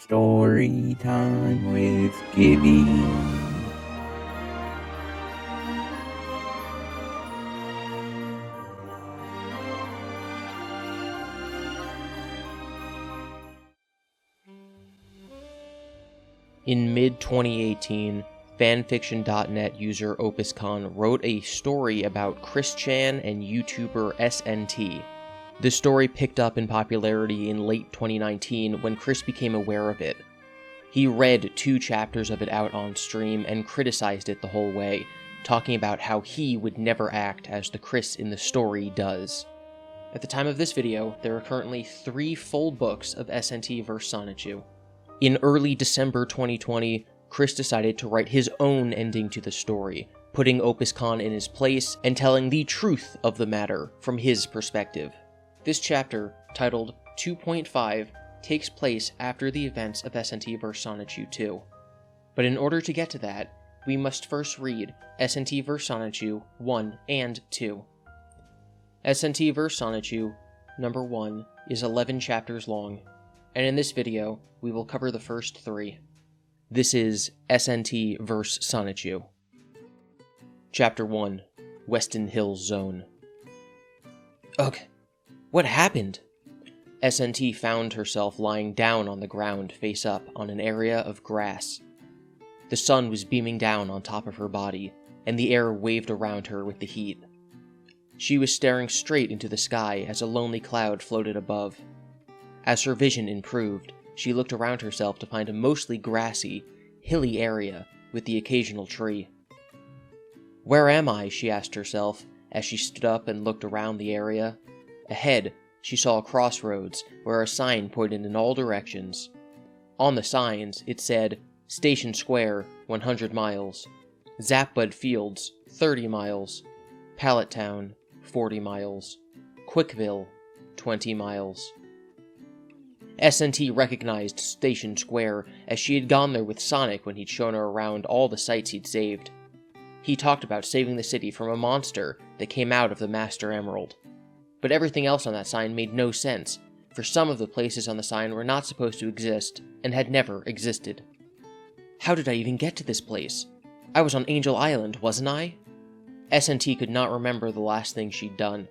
Story time with GiBi. In mid-2018, FanFiction.net user OpusCon wrote a story about Chris Chan and YouTuber SNT. The story picked up in popularity in late 2019 when Chris became aware of it. He read 2 chapters of it out on stream and criticized it the whole way, talking about how he would never act as the Chris in the story does. At the time of this video, there are currently 3 full books of SNT vs Sonichu. In early December 2020, Chris decided to write his own ending to the story, putting OpusCon in his place and telling the truth of the matter from his perspective. This chapter, titled 2.5, takes place after the events of SNT vs Sonichu 2. But in order to get to that, we must first read SNT vs Sonichu 1 and 2. SNT vs Sonichu, number 1, is 11 chapters long, and in this video, we will cover the first 3. This is SNT vs Sonichu. Chapter 1, Weston Hills Zone. Ugh, what happened? SNT found herself lying down on the ground face up on an area of grass. The sun was beaming down on top of her body, and the air waved around her with the heat. She was staring straight into the sky as a lonely cloud floated above. As her vision improved, she looked around herself to find a mostly grassy, hilly area with the occasional tree. "Where am I?" she asked herself as she stood up and looked around the area. Ahead, she saw a crossroads where a sign pointed in all directions. On the signs, it said, Station Square, 100 miles, Zapbud Fields, 30 miles, Pallet Town, 40 miles, Quickville, 20 miles. SNT recognized Station Square as she had gone there with Sonic when he'd shown her around all the sites he'd saved. He talked about saving the city from a monster that came out of the Master Emerald. But everything else on that sign made no sense, for some of the places on the sign were not supposed to exist and had never existed. How did I even get to this place? I was on Angel Island, wasn't I? SNT could not remember the last thing she'd done.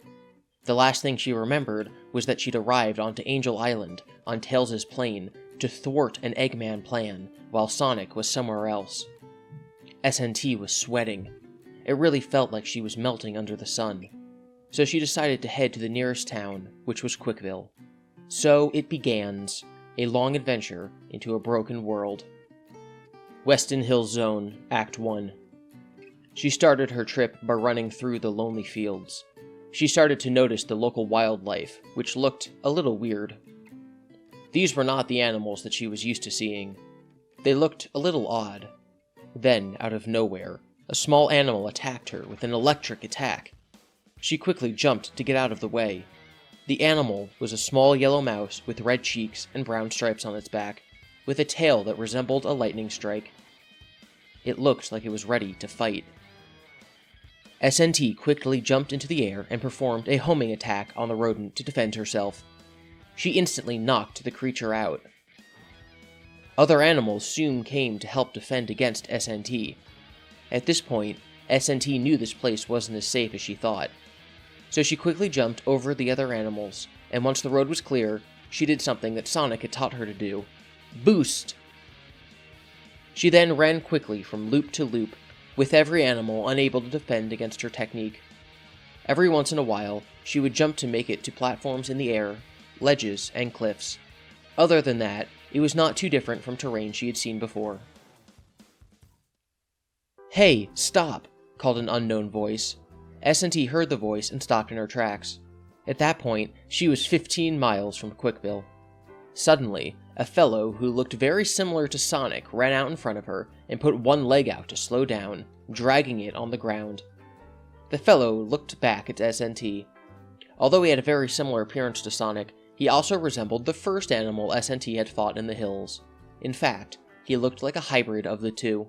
The last thing she remembered was that she'd arrived onto Angel Island on Tails' plane to thwart an Eggman plan while Sonic was somewhere else. SNT was sweating. It really felt like she was melting under the sun. So she decided to head to the nearest town, which was Quickville. So it begans, a long adventure into a broken world. Weston Hills Zone, Act 1. She started her trip by running through the lonely fields. She started to notice the local wildlife, which looked a little weird. These were not the animals that she was used to seeing. They looked a little odd. Then, out of nowhere, a small animal attacked her with an electric attack. She quickly jumped to get out of the way. The animal was a small yellow mouse with red cheeks and brown stripes on its back, with a tail that resembled a lightning strike. It looked like it was ready to fight. SNT quickly jumped into the air and performed a homing attack on the rodent to defend herself. She instantly knocked the creature out. Other animals soon came to help defend against SNT. At this point, SNT knew this place wasn't as safe as she thought. So she quickly jumped over the other animals, and once the road was clear, she did something that Sonic had taught her to do. Boost! She then ran quickly from loop to loop, with every animal unable to defend against her technique. Every once in a while, she would jump to make it to platforms in the air, ledges, and cliffs. Other than that, it was not too different from terrain she had seen before. "Hey, stop!" called an unknown voice. SNT heard the voice and stopped in her tracks. At that point, she was 15 miles from Quickville. Suddenly, a fellow who looked very similar to Sonic ran out in front of her and put one leg out to slow down, dragging it on the ground. The fellow looked back at SNT. Although he had a very similar appearance to Sonic, he also resembled the first animal SNT had fought in the hills. In fact, he looked like a hybrid of the two.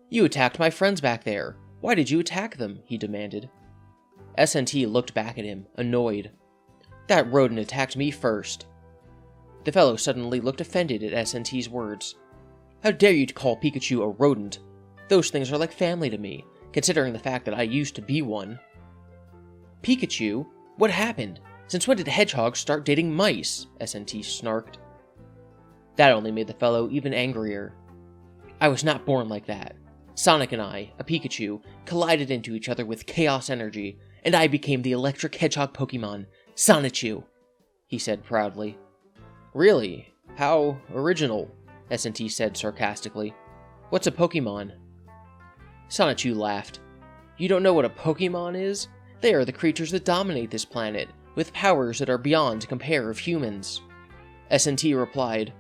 "You attacked my friends back there. Why did you attack them?" he demanded. SNT looked back at him, annoyed. "That rodent attacked me first." The fellow suddenly looked offended at SNT's words. How dare you call Pikachu a rodent? Those things are like family to me, considering the fact that I used to be one. Pikachu? What happened? Since when did hedgehogs start dating mice? SNT snarked. That only made the fellow even angrier. I was not born like that. Sonic and I, a Pikachu, collided into each other with chaos energy, and I became the electric hedgehog Pokemon, Sonichu, he said proudly. Really? How original, SNT said sarcastically. What's a Pokemon? Sonichu laughed. You don't know what a Pokemon is? They are the creatures that dominate this planet, with powers that are beyond compare of humans. SNT replied,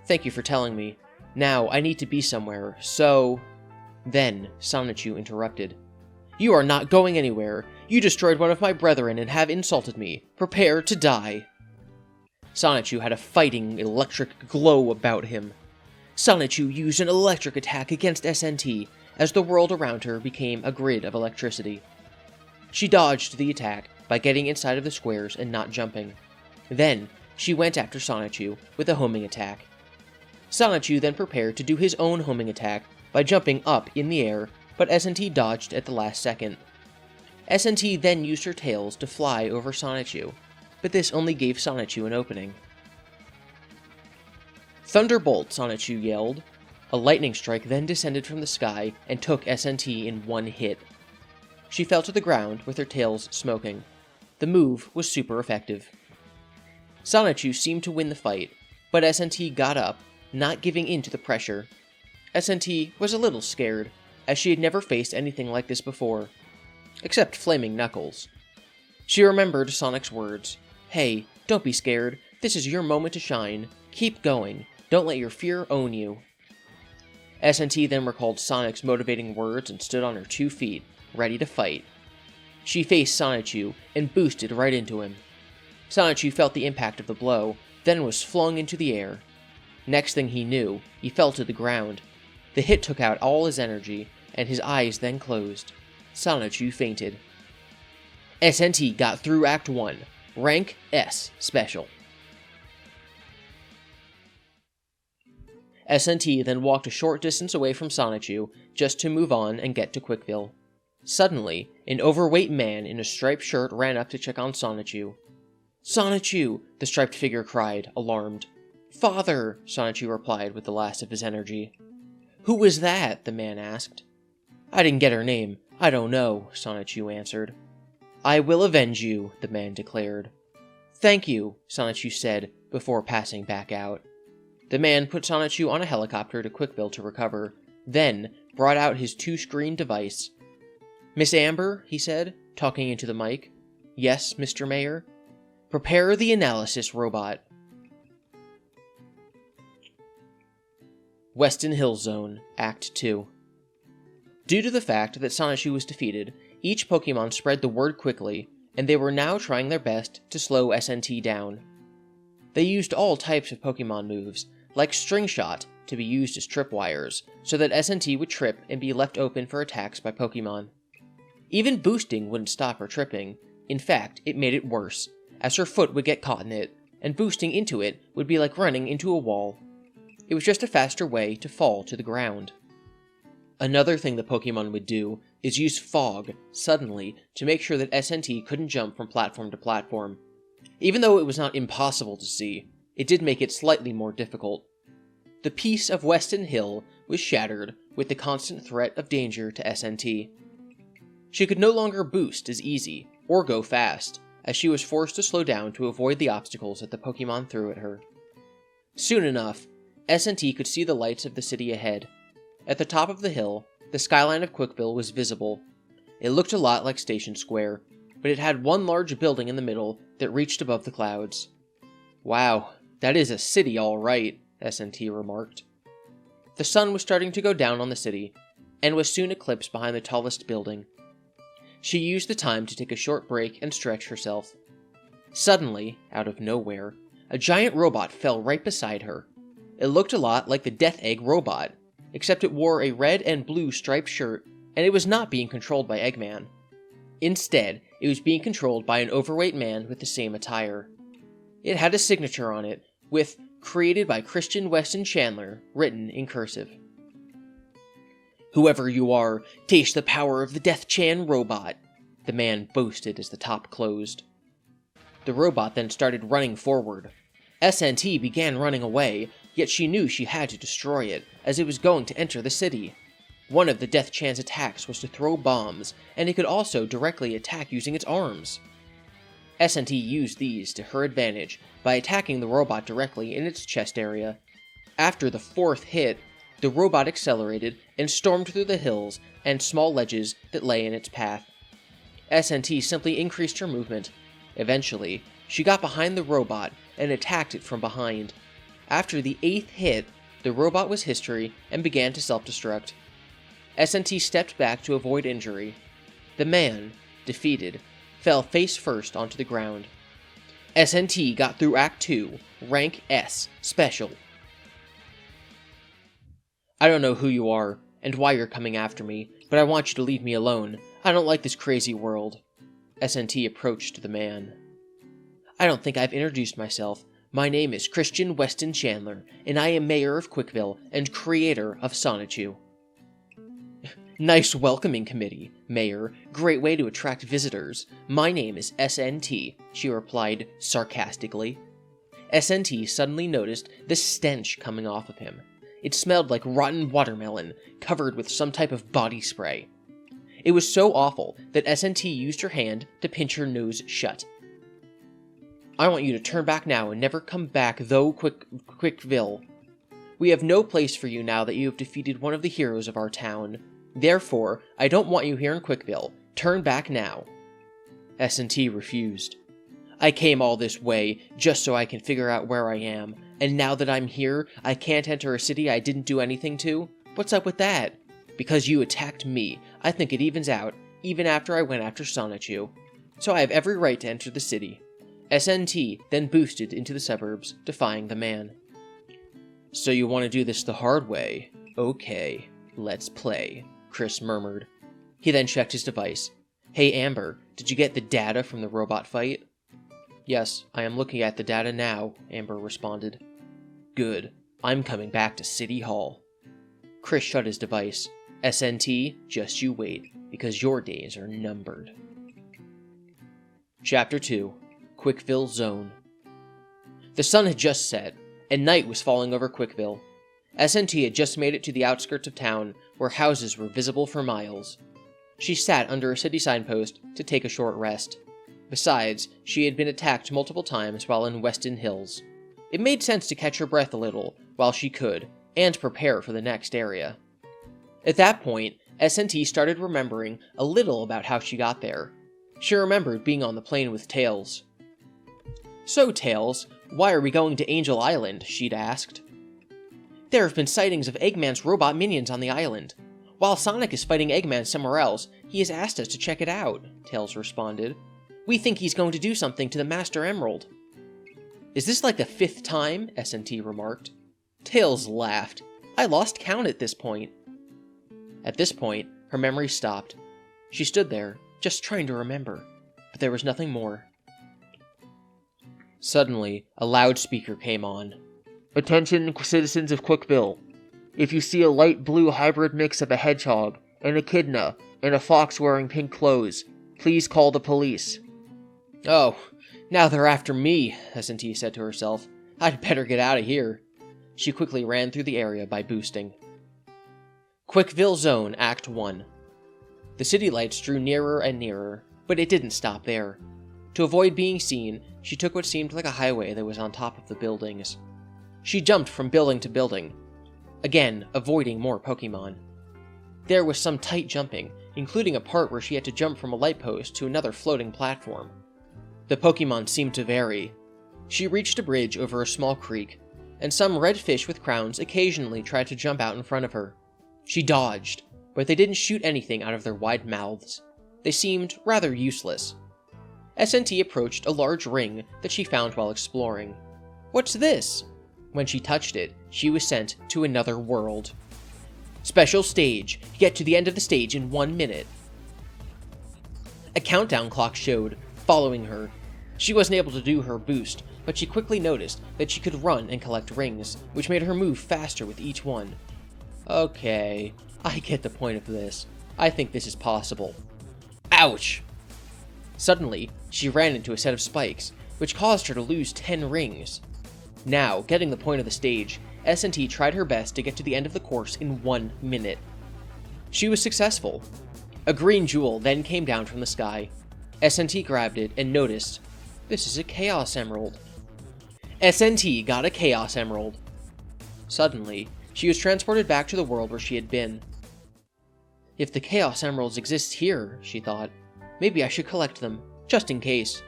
Thank you for telling me. Now I need to be somewhere, so... Then Sonichu interrupted. You are not going anywhere. You destroyed one of my brethren and have insulted me. Prepare to die. Sonichu had a fighting, electric glow about him. Sonichu used an electric attack against SNT as the world around her became a grid of electricity. She dodged the attack by getting inside of the squares and not jumping. Then, she went after Sonichu with a homing attack. Sonichu then prepared to do his own homing attack by jumping up in the air, but SNT dodged at the last second. SNT then used her tails to fly over Sonichu, but this only gave Sonichu an opening. Thunderbolt, Sonichu yelled. A lightning strike then descended from the sky and took SNT in one hit. She fell to the ground with her tails smoking. The move was super effective. Sonichu seemed to win the fight, but SNT got up, not giving in to the pressure. SNT was a little scared, as she had never faced anything like this before, except flaming knuckles. She remembered Sonic's words, Hey, don't be scared, this is your moment to shine, keep going, don't let your fear own you. SNT then recalled Sonic's motivating words and stood on her 2 feet, ready to fight. She faced Sonichu and boosted right into him. Sonichu felt the impact of the blow, then was flung into the air. Next thing he knew, he fell to the ground. The hit took out all his energy, and his eyes then closed. Sonichu fainted. SNT got through Act 1. Rank S Special. SNT then walked a short distance away from Sonichu, just to move on and get to Quickville. Suddenly, an overweight man in a striped shirt ran up to check on Sonichu. Sonichu! The striped figure cried, alarmed. Father! Sonichu replied with the last of his energy. Who was that? The man asked. I didn't get her name. I don't know, Sonichu answered. I will avenge you, the man declared. Thank you, Sonichu said, before passing back out. The man put Sonichu on a helicopter to Quickville to recover, then brought out his 2-screen device. Miss Amber, he said, talking into the mic. Yes, Mr. Mayor? Prepare the analysis robot. Weston Hill Zone, Act 2. Due to the fact that Sonichu was defeated, each Pokemon spread the word quickly, and they were now trying their best to slow SNT down. They used all types of Pokemon moves, like String Shot, to be used as tripwires, so that SNT would trip and be left open for attacks by Pokemon. Even boosting wouldn't stop her tripping. In fact, it made it worse, as her foot would get caught in it, and boosting into it would be like running into a wall. It was just a faster way to fall to the ground. Another thing the Pokemon would do is use fog, suddenly, to make sure that SNT couldn't jump from platform to platform. Even though it was not impossible to see, it did make it slightly more difficult. The peace of Weston Hill was shattered with the constant threat of danger to SNT. She could no longer boost as easy, or go fast, as she was forced to slow down to avoid the obstacles that the Pokemon threw at her. Soon enough, SNT could see the lights of the city ahead. At the top of the hill, the skyline of Quickville was visible. It looked a lot like Station Square, but it had one large building in the middle that reached above the clouds. Wow, that is a city all right, SNT remarked. The sun was starting to go down on the city, and was soon eclipsed behind the tallest building. She used the time to take a short break and stretch herself. Suddenly, out of nowhere, a giant robot fell right beside her. It looked a lot like the Death Egg robot, except it wore a red and blue striped shirt, and it was not being controlled by Eggman. Instead, it was being controlled by an overweight man with the same attire. It had a signature on it, with created by Christian Weston Chandler, written in cursive. "Whoever you are, taste the power of the Death Chan robot," the man boasted as the top closed. The robot then started running forward. SNT began running away, yet she knew she had to destroy it, as it was going to enter the city. One of the Death Chan's attacks was to throw bombs, and it could also directly attack using its arms. SNT used these to her advantage by attacking the robot directly in its chest area. After the fourth hit, the robot accelerated and stormed through the hills and small ledges that lay in its path. SNT simply increased her movement. Eventually, she got behind the robot and attacked it from behind. After the 8th hit, the robot was history and began to self-destruct. SNT stepped back to avoid injury. The man, defeated, fell face first onto the ground. SNT got through Act 2, Rank S, Special. "I don't know who you are, and why you're coming after me, but I want you to leave me alone. I don't like this crazy world." SNT approached the man. "I don't think I've introduced myself. My name is Christian Weston Chandler, and I am mayor of Quickville and creator of Sonichu." "Nice welcoming committee, Mayor. Great way to attract visitors. My name is SNT," she replied sarcastically. SNT suddenly noticed the stench coming off of him. It smelled like rotten watermelon, covered with some type of body spray. It was so awful that SNT used her hand to pinch her nose shut. "I want you to turn back now and never come back, though, Quickville. We have no place for you now that you have defeated one of the heroes of our town. Therefore, I don't want you here in Quickville. Turn back now." SNT refused. "I came all this way just so I can figure out where I am, and now that I'm here, I can't enter a city I didn't do anything to? What's up with that? Because you attacked me, I think it evens out, even after I went after Sonichu. So I have every right to enter the city." SNT then boosted into the suburbs, defying the man. "So you want to do this the hard way? Okay, let's play," Chris murmured. He then checked his device. "Hey Amber, did you get the data from the robot fight?" "Yes, I am looking at the data now," Amber responded. "Good. I'm coming back to City Hall." Chris shut his device. "SNT, just you wait, because your days are numbered." Chapter 2. Quickville Zone. The sun had just set, and night was falling over Quickville. SNT had just made it to the outskirts of town, where houses were visible for miles. She sat under a city signpost to take a short rest. Besides, she had been attacked multiple times while in Weston Hills. It made sense to catch her breath a little while she could, and prepare for the next area. At that point, SNT started remembering a little about how she got there. She remembered being on the plane with Tails. "So, Tails, why are we going to Angel Island?" she'd asked. "There have been sightings of Eggman's robot minions on the island. While Sonic is fighting Eggman somewhere else, he has asked us to check it out," Tails responded. "We think he's going to do something to the Master Emerald." "Is this like the 5th time?" SNT remarked. Tails laughed. "I lost count at this point." At this point, her memory stopped. She stood there, just trying to remember, but there was nothing more. Suddenly, a loudspeaker came on. "Attention, citizens of Quickville. If you see a light blue hybrid mix of a hedgehog, and an echidna, and a fox wearing pink clothes, please call the police." "Oh, now they're after me," SNT said to herself. "I'd better get out of here." She quickly ran through the area by boosting. Quickville Zone, Act 1. The city lights drew nearer and nearer, but it didn't stop there. To avoid being seen, she took what seemed like a highway that was on top of the buildings. She jumped from building to building, again avoiding more Pokemon. There was some tight jumping, including a part where she had to jump from a light post to another floating platform. The Pokemon seemed to vary. She reached a bridge over a small creek, and some red fish with crowns occasionally tried to jump out in front of her. She dodged, but they didn't shoot anything out of their wide mouths. They seemed rather useless. SNT approached a large ring that she found while exploring. "What's this?" When she touched it, she was sent to another world. "Special stage. Get to the end of the stage in 1 minute." A countdown clock showed, following her. She wasn't able to do her boost, but she quickly noticed that she could run and collect rings, which made her move faster with each one. Okay, I get the point of this. I think this is possible. Ouch! Suddenly, she ran into a set of spikes, which caused her to lose 10 rings. Now, getting the point of the stage, SNT tried her best to get to the end of the course in 1 minute. She was successful. A green jewel then came down from the sky. SNT grabbed it and noticed, this is a Chaos Emerald. SNT got a Chaos Emerald. Suddenly, she was transported back to the world where she had been. If the Chaos Emeralds exist here, she thought, maybe I should collect them, just in case.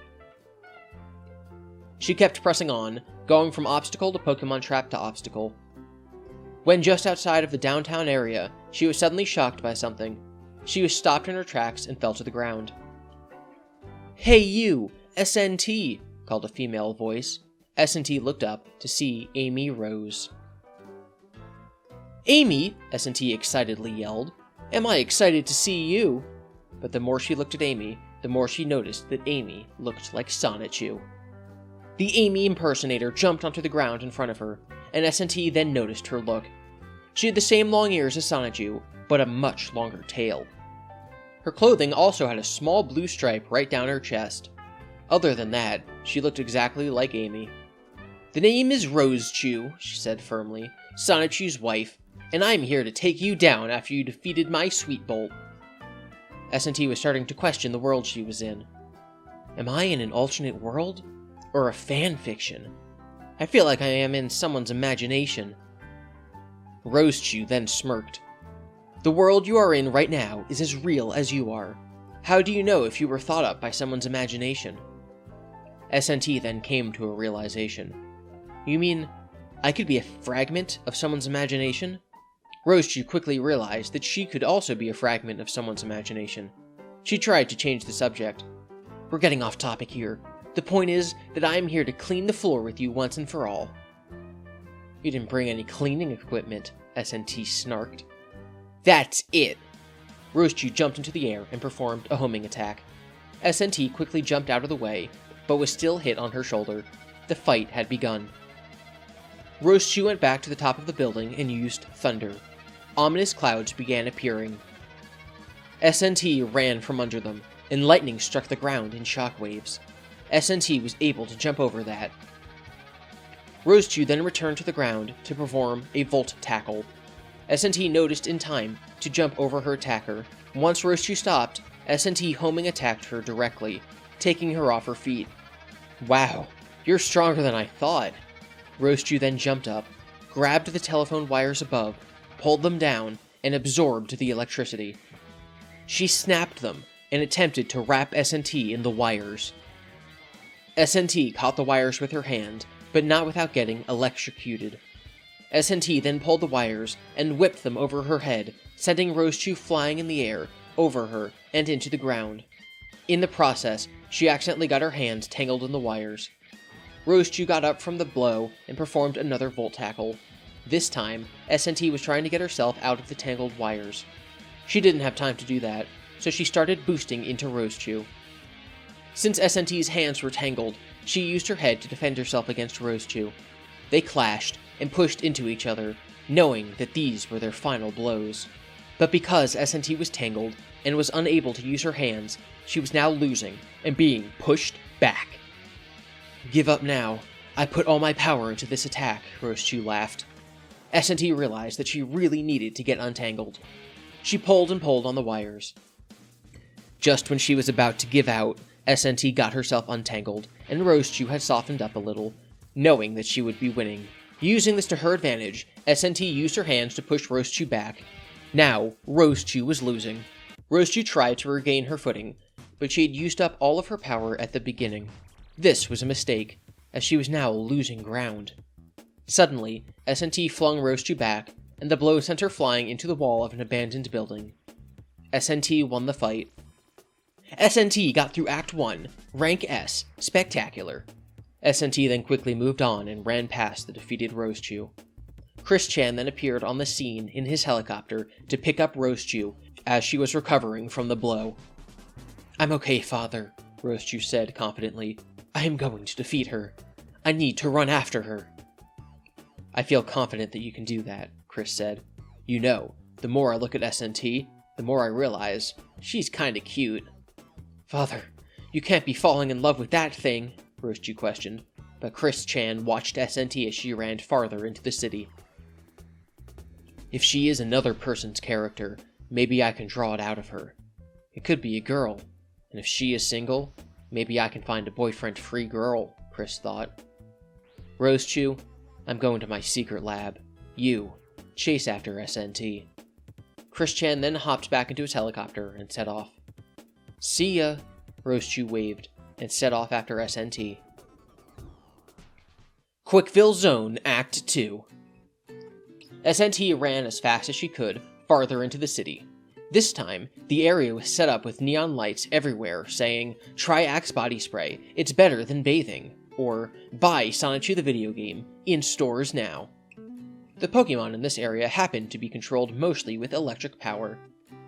She kept pressing on, going from obstacle to Pokemon trap to obstacle. When just outside of the downtown area, she was suddenly shocked by something. She was stopped in her tracks and fell to the ground. Hey you, SNT, called a female voice. SNT looked up to see Amy Rose. Amy, SNT excitedly yelled. Am I excited to see you? But the more she looked at Amy, the more she noticed that Amy looked like Sonichu. The Amy impersonator jumped onto the ground in front of her, and SNT then noticed her look. She had the same long ears as Sonichu, but a much longer tail. Her clothing also had a small blue stripe right down her chest. Other than that, she looked exactly like Amy. The name is Rosechu, she said firmly, Sonichu's wife, and I'm here to take you down after you defeated my Sweetbolt. SNT was starting to question the world she was in. Am I in an alternate world? Or a fanfiction? I feel like I am in someone's imagination. Rosechu then smirked. The world you are in right now is as real as you are. How do you know if you were thought up by someone's imagination? SNT then came to a realization. You mean, I could be a fragment of someone's imagination? Rosechu quickly realized that she could also be a fragment of someone's imagination. She tried to change the subject. We're getting off topic here. The point is that I am here to clean the floor with you once and for all. You didn't bring any cleaning equipment, SNT snarked. That's it! Rosechu jumped into the air and performed a homing attack. SNT quickly jumped out of the way, but was still hit on her shoulder. The fight had begun. Rosechu went back to the top of the building and used thunder. Ominous clouds began appearing. SNT ran from under them, and lightning struck the ground in shockwaves. SNT was able to jump over that. Rosechu then returned to the ground to perform a volt tackle. SNT noticed in time to jump over her attacker. Once Rosechu stopped, SNT homing attacked her directly, taking her off her feet. Wow, you're stronger than I thought. Rosechu then jumped up, grabbed the telephone wires above, pulled them down, and absorbed the electricity. She snapped them and attempted to wrap SNT in the wires. SNT caught the wires with her hand, but not without getting electrocuted. SNT then pulled the wires and whipped them over her head, sending Rosechu flying in the air, over her, and into the ground. In the process, she accidentally got her hands tangled in the wires. Rosechu got up from the blow and performed another volt tackle. This time, SNT was trying to get herself out of the tangled wires. She didn't have time to do that, so she started boosting into Rosechu. Since SNT's hands were tangled, she used her head to defend herself against Rosechu. They clashed and pushed into each other, knowing that these were their final blows. But because SNT was tangled and was unable to use her hands, she was now losing and being pushed back. Give up now. I put all my power into this attack, Rosechu laughed. SNT realized that she really needed to get untangled. She pulled and pulled on the wires. Just when she was about to give out, SNT got herself untangled, and Rosechu had softened up a little, knowing that she would be winning. Using this to her advantage, SNT used her hands to push Rosechu back. Now, Rosechu was losing. Rosechu tried to regain her footing, but she had used up all of her power at the beginning. This was a mistake, as she was now losing ground. Suddenly, SNT flung Rosechu back, and the blow sent her flying into the wall of an abandoned building. SNT won the fight. SNT got through Act 1, Rank S, Spectacular. SNT then quickly moved on and ran past the defeated Rosechu. Chris Chan then appeared on the scene in his helicopter to pick up Rosechu as she was recovering from the blow. I'm okay, Father, Rosechu said confidently. I am going to defeat her. I need to run after her." "I feel confident that you can do that," Chris said. "You know, the more I look at SNT, the more I realize she's kinda cute." "Father, you can't be falling in love with that thing," Rosechu questioned, but Chris Chan watched SNT as she ran farther into the city. "If she is another person's character, maybe I can draw it out of her. It could be a girl, and if she is single, maybe I can find a boyfriend-free girl," Chris thought. "Rosechu, I'm going to my secret lab. You, chase after SNT." Chris Chan then hopped back into his helicopter and set off. "See ya," Rosechu waved and set off after SNT. Quickville Zone Act 2. SNT ran as fast as she could, farther into the city. This time, the area was set up with neon lights everywhere saying, "Try Axe body spray, it's better than bathing," or "Buy Sonichu the video game, in stores now." The Pokemon in this area happened to be controlled mostly with electric power.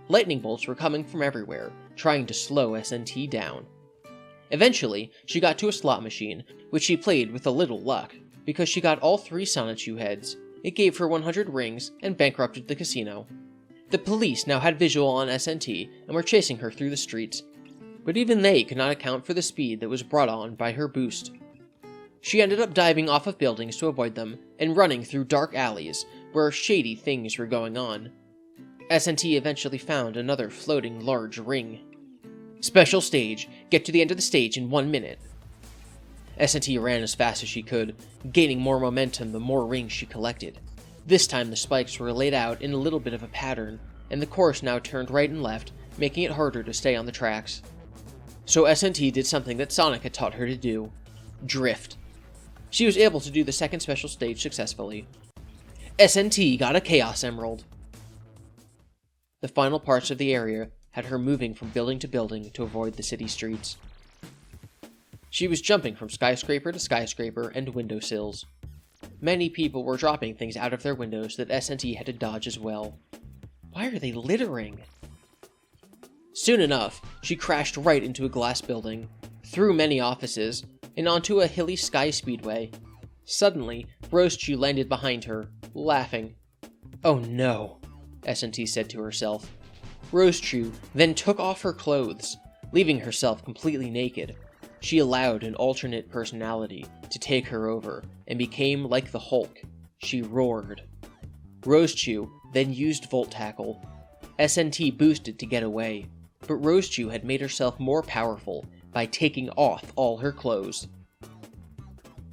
Lightning bolts were coming from everywhere, trying to slow SNT down. Eventually, she got to a slot machine, which she played with a little luck. Because she got all 3 Sonichu heads, it gave her 100 rings and bankrupted the casino. The police now had visual on SNT and were chasing her through the streets, but even they could not account for the speed that was brought on by her boost. She ended up diving off of buildings to avoid them and running through dark alleys where shady things were going on. SNT eventually found another floating large ring. "Special stage, get to the end of the stage in 1 minute." SNT ran as fast as she could, gaining more momentum the more rings she collected. This time the spikes were laid out in a little bit of a pattern, and the course now turned right and left, making it harder to stay on the tracks. So SNT did something that Sonic had taught her to do: drift. She was able to do the second special stage successfully. SNT got a Chaos Emerald! The final parts of the area had her moving from building to building to avoid the city streets. She was jumping from skyscraper to skyscraper and windowsills. Many people were dropping things out of their windows that SNT had to dodge as well. Why are they littering? Soon enough, she crashed right into a glass building, through many offices, and onto a hilly sky speedway. Suddenly, Rosechu landed behind her, laughing. "Oh no," SNT said to herself. Rosechu then took off her clothes, leaving herself completely naked. She allowed an alternate personality to take her over and became like the Hulk. She roared. Rosechu then used Volt Tackle. SNT boosted to get away, but Rosechu had made herself more powerful by taking off all her clothes.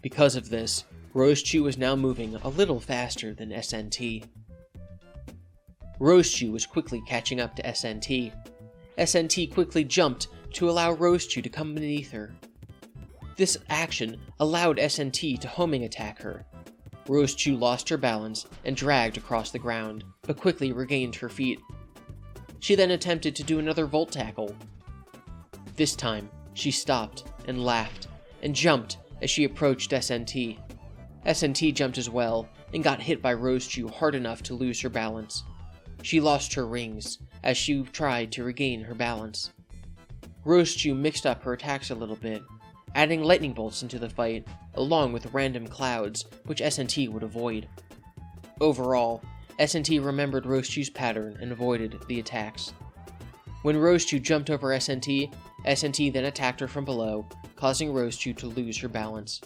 Because of this, Rosechu was now moving a little faster than SNT. Rosechu was quickly catching up to SNT. SNT quickly jumped to allow Rosechu to come beneath her. This action allowed SNT to homing attack her. Rosechu lost her balance and dragged across the ground, but quickly regained her feet. She then attempted to do another Volt Tackle. This time, she stopped and laughed, and jumped as she approached SNT. SNT jumped as well, and got hit by Rosechu hard enough to lose her balance. She lost her rings, as she tried to regain her balance. Rosechu mixed up her attacks a little bit, adding lightning bolts into the fight, along with random clouds, which SNT would avoid. Overall, SNT remembered Rosechu's pattern and avoided the attacks. When Rosechu jumped over SNT, SNT then attacked her from below, causing Rosechu to lose her balance.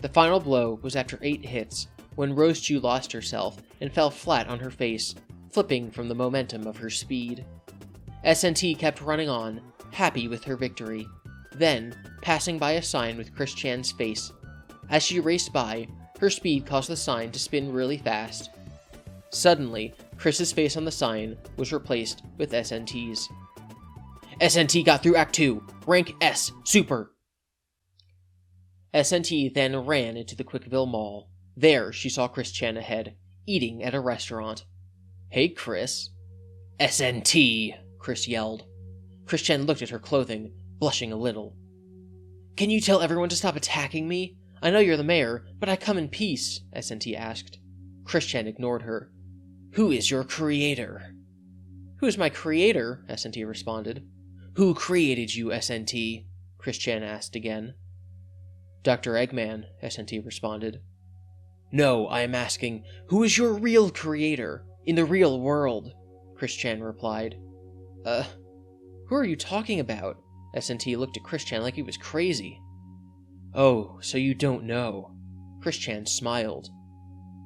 The final blow was after 8 hits, when Rosechu lost herself and fell flat on her face, flipping from the momentum of her speed. SNT kept running on, happy with her victory, then passing by a sign with Chris Chan's face. As she raced by, her speed caused the sign to spin really fast. Suddenly, Chris's face on the sign was replaced with SNT's. SNT got through Act 2, rank S, Super. SNT then ran into the Quickville Mall. There, she saw Chris Chan ahead, eating at a restaurant. "Hey, Chris." "SNT," Chris yelled. Chris Chan looked at her clothing, blushing a little. "Can you tell everyone to stop attacking me? I know you're the mayor, but I come in peace," SNT asked. Chris Chan ignored her. "Who is your creator?" "Who is my creator?" SNT responded. "Who created you, SNT?" Chris Chan asked again. Dr. Eggman, SNT responded. No, I am asking, who is your real creator, in the real world? Chris-chan replied. Who are you talking about? SNT looked at Chris-chan like he was crazy. Oh, so you don't know. Chris-chan smiled.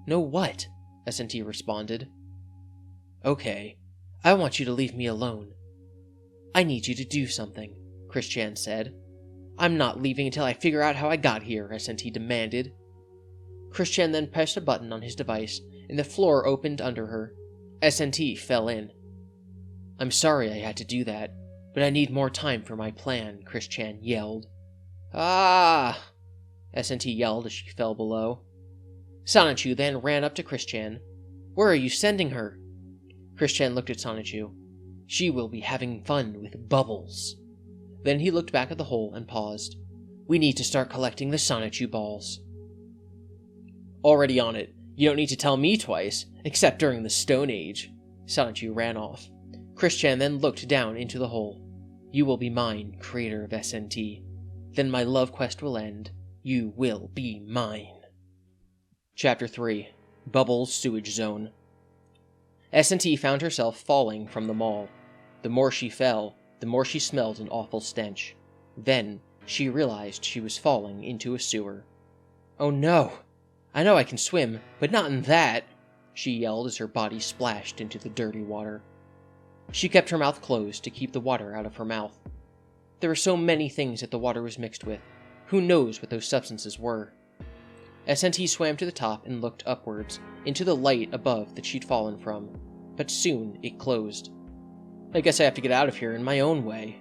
Know what? SNT responded. Okay, I want you to leave me alone. I need you to do something, Chris-chan said. I'm not leaving until I figure out how I got here, SNT demanded. Chris-chan then pressed a button on his device, and the floor opened under her. SNT fell in. I'm sorry I had to do that, but I need more time for my plan, Chris-chan yelled. Ah! SNT yelled as she fell below. Sonichu then ran up to Chris-chan. Where are you sending her? Chris-chan looked at Sonichu. She will be having fun with bubbles. Then he looked back at the hole and paused. We need to start collecting the Sonichu balls. Already on it. You don't need to tell me twice, except during the Stone Age. Sonichu ran off. Chris-chan then looked down into the hole. You will be mine, creator of SNT. Then my love quest will end. You will be mine. Chapter 3. Bubbles Sewage Zone. SNT found herself falling from the mall. The more she fell, the more she smelled an awful stench. Then, she realized she was falling into a sewer. Oh no! I know I can swim, but not in that! She yelled as her body splashed into the dirty water. She kept her mouth closed to keep the water out of her mouth. There were so many things that the water was mixed with. Who knows what those substances were? SNT swam to the top and looked upwards, into the light above that she'd fallen from, but soon it closed. I guess I have to get out of here in my own way.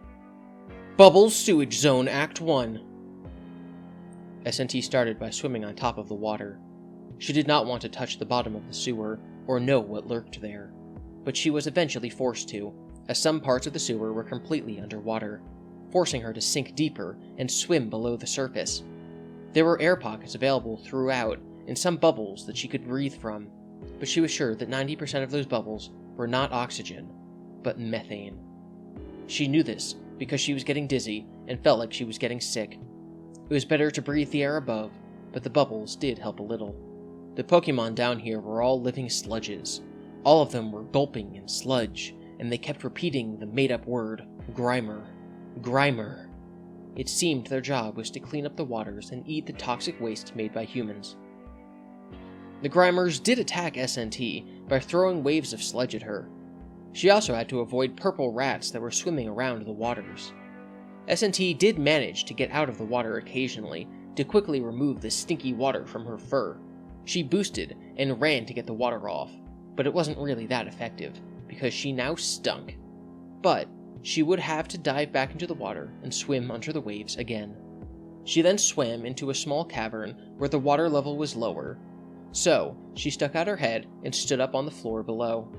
Bubbles Sewage Zone Act 1. SNT started by swimming on top of the water. She did not want to touch the bottom of the sewer, or know what lurked there. But she was eventually forced to, as some parts of the sewer were completely underwater, forcing her to sink deeper and swim below the surface. There were air pockets available throughout, and some bubbles that she could breathe from, but she was sure that 90% of those bubbles were not oxygen, but methane. She knew this because she was getting dizzy and felt like she was getting sick. It was better to breathe the air above, but the bubbles did help a little. The Pokemon down here were all living sludges. All of them were gulping in sludge, and they kept repeating the made-up word, Grimer. Grimer. It seemed their job was to clean up the waters and eat the toxic waste made by humans. The Grimers did attack SNT by throwing waves of sludge at her. She also had to avoid purple rats that were swimming around the waters. SNT did manage to get out of the water occasionally to quickly remove the stinky water from her fur. She boosted and ran to get the water off, but it wasn't really that effective because she now stunk. But she would have to dive back into the water and swim under the waves again. She then swam into a small cavern where the water level was lower. So, she stuck out her head and stood up on the floor below.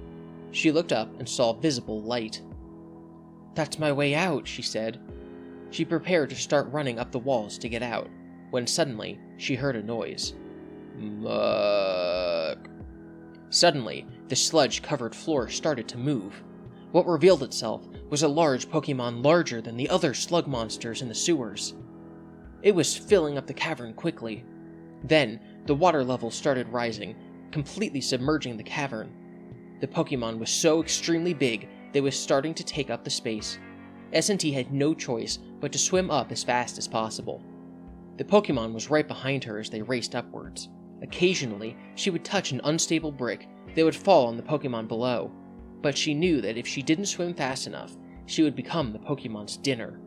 She looked up and saw visible light. That's my way out, she said. She prepared to start running up the walls to get out, when suddenly she heard a noise. Muck. Suddenly, the sludge-covered floor started to move. What revealed itself was a large Pokemon larger than the other slug monsters in the sewers. It was filling up the cavern quickly. Then, the water level started rising, completely submerging the cavern. The Pokemon was so extremely big that it was starting to take up the space. SNT had no choice but to swim up as fast as possible. The Pokemon was right behind her as they raced upwards. Occasionally, she would touch an unstable brick that would fall on the Pokemon below, but she knew that if she didn't swim fast enough, she would become the Pokemon's dinner.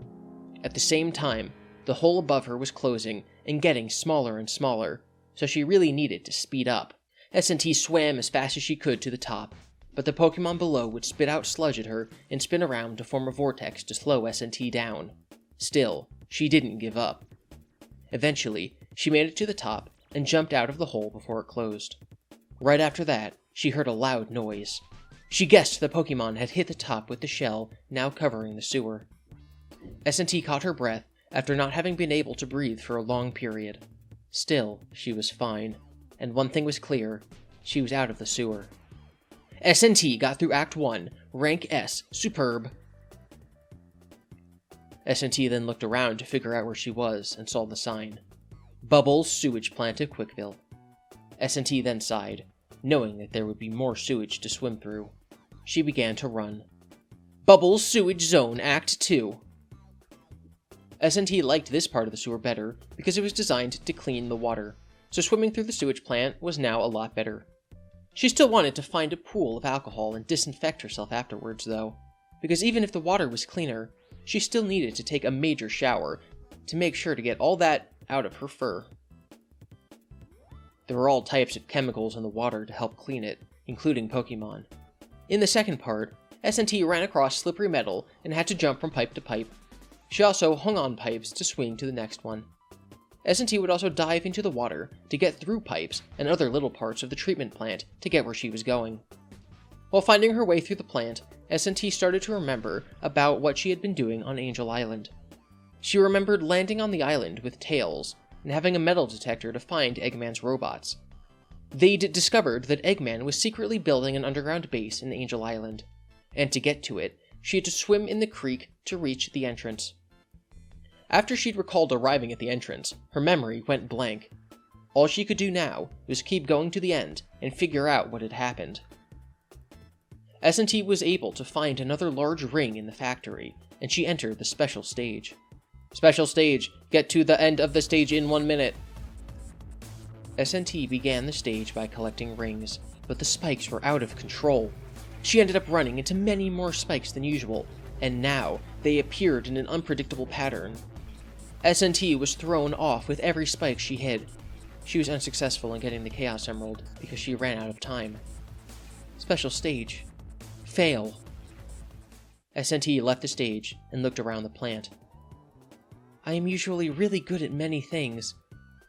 At the same time, the hole above her was closing and getting smaller and smaller, so she really needed to speed up. SNT swam as fast as she could to the top, but the Pokemon below would spit out sludge at her and spin around to form a vortex to slow SNT down. Still, she didn't give up. Eventually, she made it to the top and jumped out of the hole before it closed. Right after that, she heard a loud noise. She guessed the Pokemon had hit the top with the shell now covering the sewer. SNT caught her breath after not having been able to breathe for a long period. Still, she was fine, and one thing was clear, she was out of the sewer. SNT got through Act 1, Rank S, Superb. SNT then looked around to figure out where she was and saw the sign. Bubbles Sewage Plant of Quickville. SNT then sighed, knowing that there would be more sewage to swim through. She began to run. Bubbles Sewage Zone Act 2. SNT liked this part of the sewer better because it was designed to clean the water, so swimming through the sewage plant was now a lot better. She still wanted to find a pool of alcohol and disinfect herself afterwards, though, because even if the water was cleaner, she still needed to take a major shower to make sure to get all that out of her fur. There were all types of chemicals in the water to help clean it, including Pokemon. In the second part, SNT ran across slippery metal and had to jump from pipe to pipe. She also hung on pipes to swing to the next one. SNT would also dive into the water to get through pipes and other little parts of the treatment plant to get where she was going. While finding her way through the plant, SNT started to remember about what she had been doing on Angel Island. She remembered landing on the island with Tails and having a metal detector to find Eggman's robots. They'd discovered that Eggman was secretly building an underground base in Angel Island, and to get to it, she had to swim in the creek to reach the entrance. After she'd recalled arriving at the entrance, her memory went blank. All she could do now was keep going to the end and figure out what had happened. SNT was able to find another large ring in the factory, and she entered the special stage. Special stage, get to the end of the stage in 1 minute. SNT began the stage by collecting rings, but the spikes were out of control. She ended up running into many more spikes than usual, and now they appeared in an unpredictable pattern. SNT was thrown off with every spike she hit. She was unsuccessful in getting the Chaos Emerald because she ran out of time. Special stage. Fail. SNT left the stage and looked around the plant. I am usually really good at many things,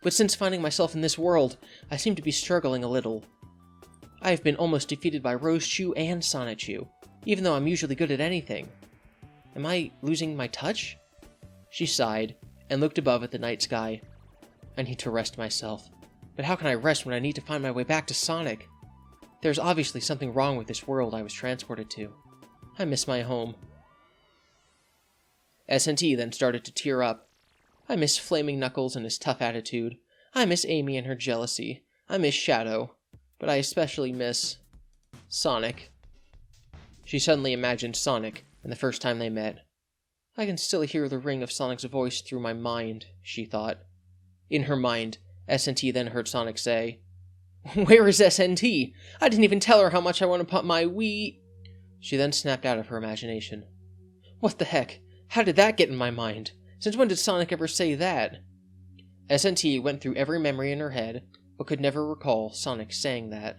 but since finding myself in this world, I seem to be struggling a little. I have been almost defeated by Rosechu and Sonichu, even though I'm usually good at anything. Am I losing my touch? She sighed and looked above at the night sky. I need to rest myself, but how can I rest when I need to find my way back to Sonic? There's obviously something wrong with this world I was transported to. I miss my home. SNT then started to tear up. I miss Flaming Knuckles and his tough attitude. I miss Amy and her jealousy. I miss Shadow. But I especially miss Sonic. She suddenly imagined Sonic and the first time they met. I can still hear the ring of Sonic's voice through my mind, she thought. In her mind, SNT then heard Sonic say, Where is SNT? I didn't even tell her how much I want to put my Wii... She then snapped out of her imagination. What the heck? How did that get in my mind? Since when did Sonic ever say that? SNT went through every memory in her head, but could never recall Sonic saying that.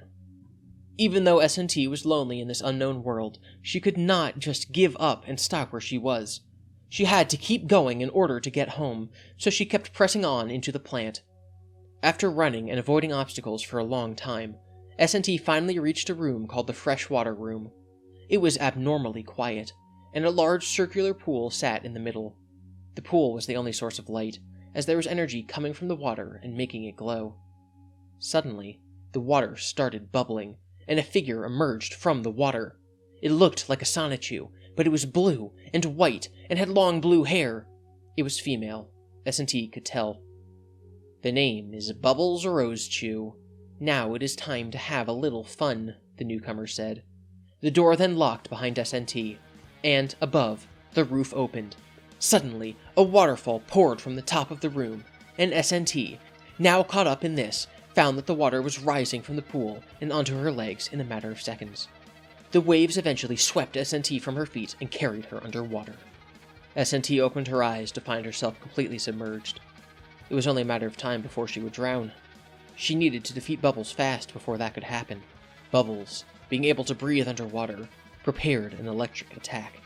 Even though SNT was lonely in this unknown world, she could not just give up and stop where she was. She had to keep going in order to get home, so she kept pressing on into the plant. After running and avoiding obstacles for a long time, SNT finally reached a room called the Freshwater Room. It was abnormally quiet, and a large circular pool sat in the middle. The pool was the only source of light, as there was energy coming from the water and making it glow. Suddenly, the water started bubbling, and a figure emerged from the water. It looked like a Sonichu, but it was blue and white and had long blue hair. It was female, SNT could tell. The name is Bubbles Rosechu. Now it is time to have a little fun, the newcomer said. The door then locked behind SNT, and, above, the roof opened. Suddenly, a waterfall poured from the top of the room, and SNT, now caught up in this, found that the water was rising from the pool and onto her legs in a matter of seconds. The waves eventually swept SNT from her feet and carried her underwater. SNT opened her eyes to find herself completely submerged. It was only a matter of time before she would drown. She needed to defeat Bubbles fast before that could happen. Bubbles, being able to breathe underwater, prepared an electric attack.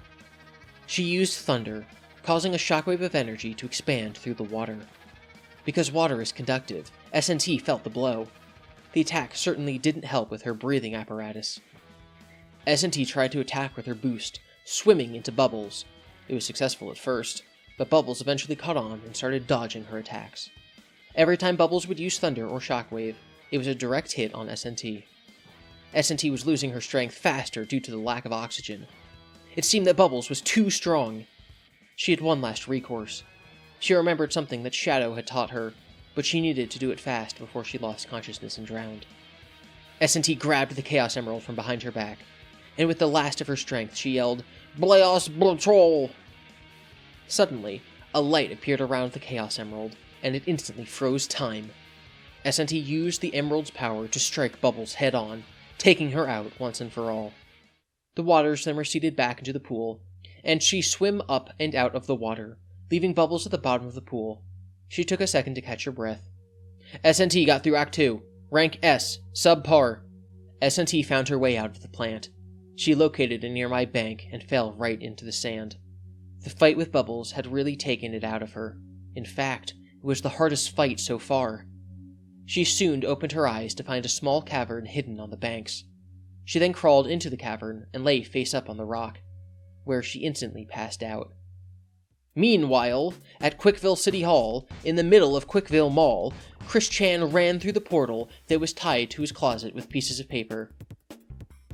She used thunder, causing a shockwave of energy to expand through the water. Because water is conductive, SNT felt the blow. The attack certainly didn't help with her breathing apparatus. SNT tried to attack with her boost, swimming into Bubbles. It was successful at first, but Bubbles eventually caught on and started dodging her attacks. Every time Bubbles would use thunder or shockwave, it was a direct hit on SNT. SNT was losing her strength faster due to the lack of oxygen. It seemed that Bubbles was too strong. She had one last recourse. She remembered something that Shadow had taught her, but she needed to do it fast before she lost consciousness and drowned. SNT grabbed the Chaos Emerald from behind her back, and with the last of her strength, she yelled, "Blaos Patrol!" Suddenly, a light appeared around the Chaos Emerald, and it instantly froze time. SNT used the Emerald's power to strike Bubbles head-on, taking her out once and for all. The waters then receded back into the pool, and she swam up and out of the water, leaving Bubbles at the bottom of the pool. She took a second to catch her breath. SNT got through Act 2. Rank S, subpar. SNT found her way out of the plant. She located a nearby bank and fell right into the sand. The fight with Bubbles had really taken it out of her. In fact, it was the hardest fight so far. She soon opened her eyes to find a small cavern hidden on the banks. She then crawled into the cavern and lay face up on the rock, where she instantly passed out. Meanwhile, at Quickville City Hall, in the middle of Quickville Mall, Chris Chan ran through the portal that was tied to his closet with pieces of paper.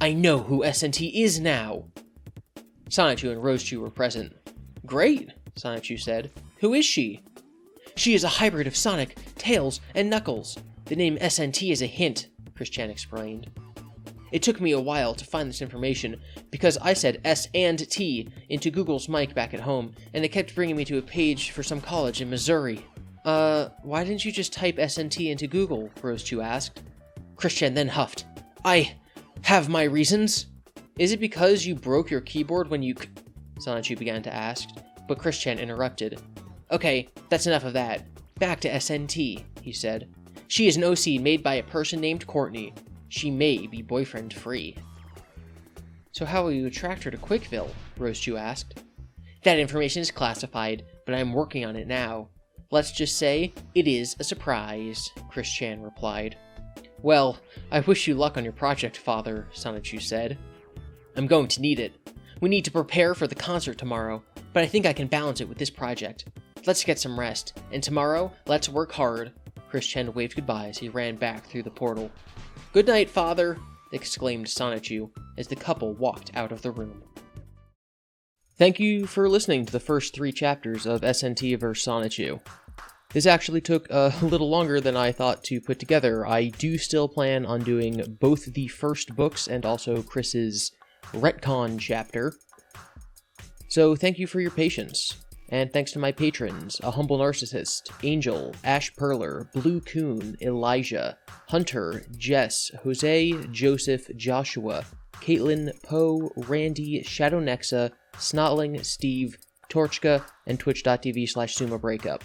"I know who SNT is now!" Sonichu and Rosechu were present. "Great," Sonichu said. "Who is she?" "She is a hybrid of Sonic, Tails, and Knuckles. The name SNT is a hint," Chris Chan explained. "It took me a while to find this information, because I said S and T into Google's mic back at home, and it kept bringing me to a page for some college in Missouri." Why didn't you just type SNT into Google?" Rosechu asked. Chris Chan then huffed. "I have my reasons." "Is it because you broke your keyboard when you Sonichu began to ask, but Chris Chan interrupted. "Okay, that's enough of that. Back to SNT," he said. "She is an OC made by a person named Courtney. She may be boyfriend-free." "So how will you attract her to Quickville?" Rosechu asked. "That information is classified, but I'm working on it now. Let's just say it is a surprise," Chris Chan replied. "Well, I wish you luck on your project, Father," Sonichu said. "I'm going to need it. We need to prepare for the concert tomorrow, but I think I can balance it with this project. Let's get some rest, and tomorrow, let's work hard." Chris Chan waved goodbye as he ran back through the portal. "Good night, Father!" exclaimed Sonichu as the couple walked out of the room. Thank you for listening to the first 3 chapters of SNT vs Sonichu. This actually took a little longer than I thought to put together. I do still plan on doing both the first books and also Chris's retcon chapter. So thank you for your patience. And thanks to my patrons, A Humble Narcissist, Angel, Ash Perler, Blue Coon, Elijah, Hunter, Jess, Jose, Joseph, Joshua, Caitlin, Poe, Randy, Shadow Nexa, Snotling, Steve, Torchka, and twitch.tv/SumaBreakup.